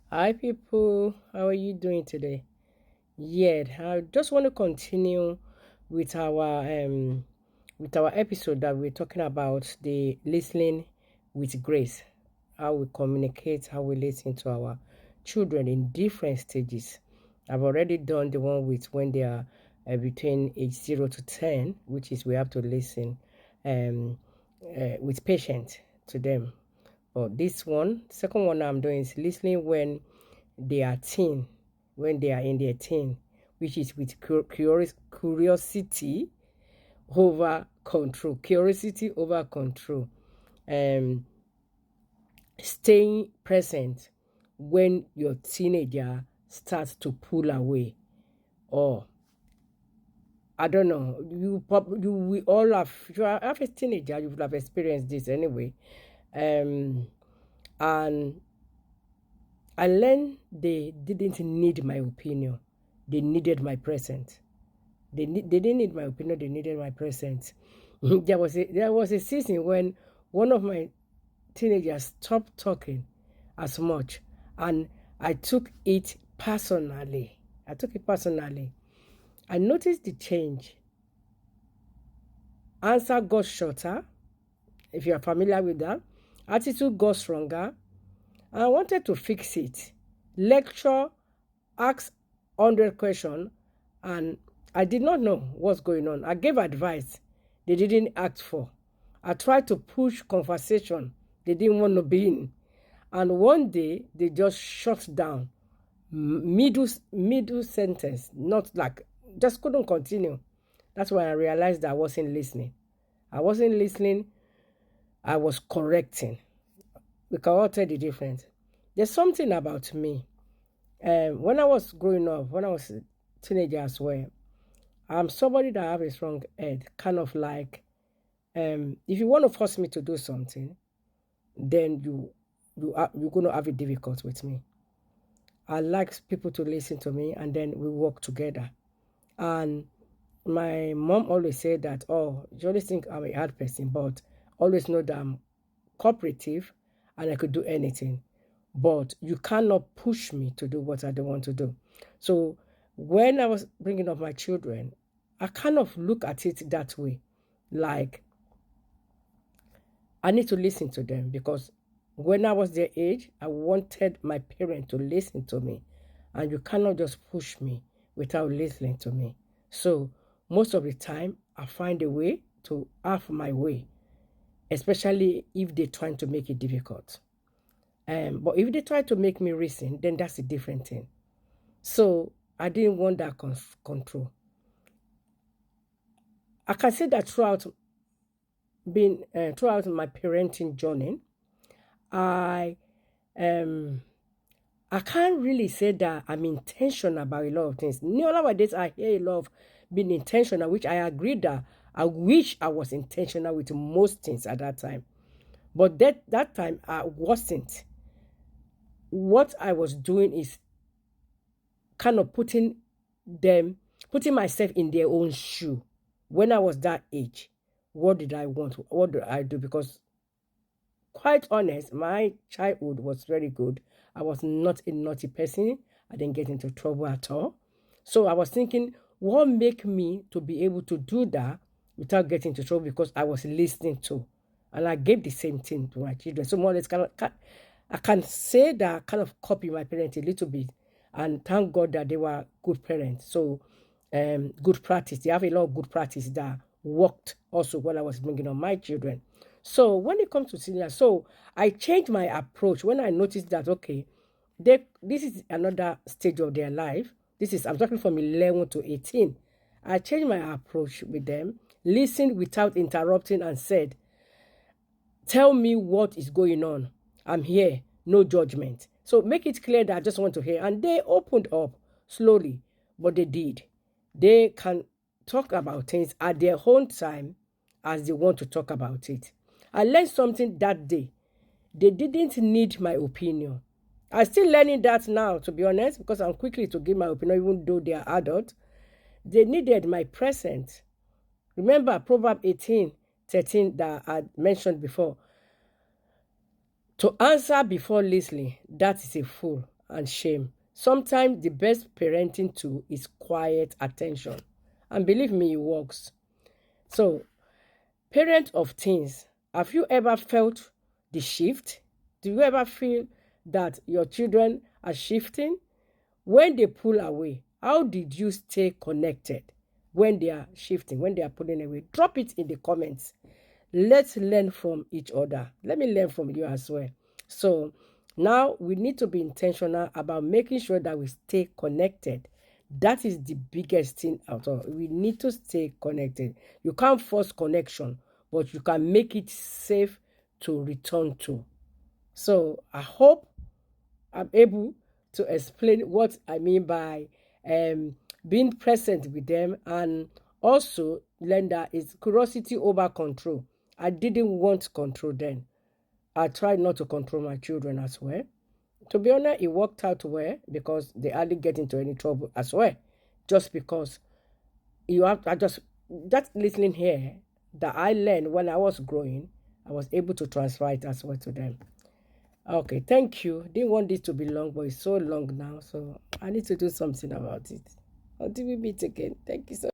Hi people, how are you doing today? Yeah, I just want to continue with our episode that we're talking about the listening with grace, how we communicate, how we listen to our children in different stages. I've already done the one with when they are between age 0 to 10, which is we have to listen um, with patience to them. But this one, second one I'm doing is listening when they are teen, when they are in their teen, which is with curiosity over control. Curiosity over control. Um, Staying present when your teenager starts to pull away, or I don't know. We all have. If you have a teenager, you would have experienced this anyway. Um, and I learned they didn't need my opinion. They needed my presence. They didn't need my opinion, they needed my presence. There was a season when one of my teenagers stopped talking as much, and I took it personally. I noticed the change. Answer got shorter, if you are familiar with that. Attitude got stronger. And I wanted to fix it. Lecture, ask 100 questions, and I did not know what's going on. I gave advice they didn't ask for. I tried to push conversation they didn't want to be in. And one day they just shut down. Middle sentence, not like, just couldn't continue. That's when I realized that I wasn't listening. I wasn't listening, I was correcting. We can all tell the difference. There's something about me. When I was growing up, when I was a teenager as well, I'm somebody that have a strong head, kind of like, if you want to force me to do something, then you're gonna have it difficult with me. I like people to listen to me, and then we work together. And my mom always said that, oh, you always think I'm a hard person, but always know that I'm cooperative and I could do anything. But you cannot push me to do what I don't want to do. So when I was bringing up my children, I kind of look at it that way. Like, I need to listen to them because when I was their age, I wanted my parent to listen to me. And you cannot just push me without listening to me. So most of the time, I find a way to have my way, especially if they're trying to make it difficult. But if they try to make me reason, then that's a different thing. So I didn't want that control. I can say that throughout my parenting journey, I um I can't really say that I'm intentional about a lot of things. Nowadays, I hear a lot of being intentional, which I agree that I wish I was intentional with most things at that time. But that time I wasn't. What I was doing is kind of putting myself in their own shoe. When I was that age, what did I want? What did I do? Because quite honest, my childhood was very good. I was not a naughty person. I didn't get into trouble at all. So I was thinking, what make me to be able to do that without getting into trouble because I was listening to. And I gave the same thing to my children. So more or less, I can say that I kind of copy my parents a little bit. And thank God that they were good parents. So good practice. They have a lot of good practice that worked also when I was bringing on my children. So when it comes to senior, so I changed my approach when I noticed that okay, this is another stage of their life. I'm talking from 11 to 18. I changed my approach with them, listened without interrupting, and said, tell me what is going on. I'm here, no judgment. So make it clear that I just want to hear. And they opened up slowly, but they did. They can talk about things at their own time as they want to talk about it. I learned something that day. They didn't need my opinion. I'm still learning that now, to be honest, because I'm quickly to give my opinion, even though they are adults. They needed my presence. Remember Proverbs 18:13 that I mentioned before. To answer before listening, that is a fool. and shame. Sometimes the best parenting tool is quiet attention. And believe me, it works. So, parent of teens, have you ever felt the shift? Do you ever feel that your children are shifting? When they pull away, how did you stay connected when they are shifting, when they are pulling away? Drop it in the comments. Let's learn from each other. Let me learn from you as well. So now we need to be intentional about making sure that we stay connected. That is the biggest thing out of. We need to stay connected. You can't force connection, but you can make it safe to return to. So I hope I'm able to explain what I mean by being present with them, and also learn that it's curiosity over control. I didn't want control then. I tried not to control my children as well. To be honest, it worked out well because they hardly get into any trouble as well. Just because I just, that listening here that I learned when I was growing, I was able to transfer it as well to them. Okay, thank you. Didn't want this to be long, but it's so long now, so I need to do something about it. Until we meet again. Thank you so much.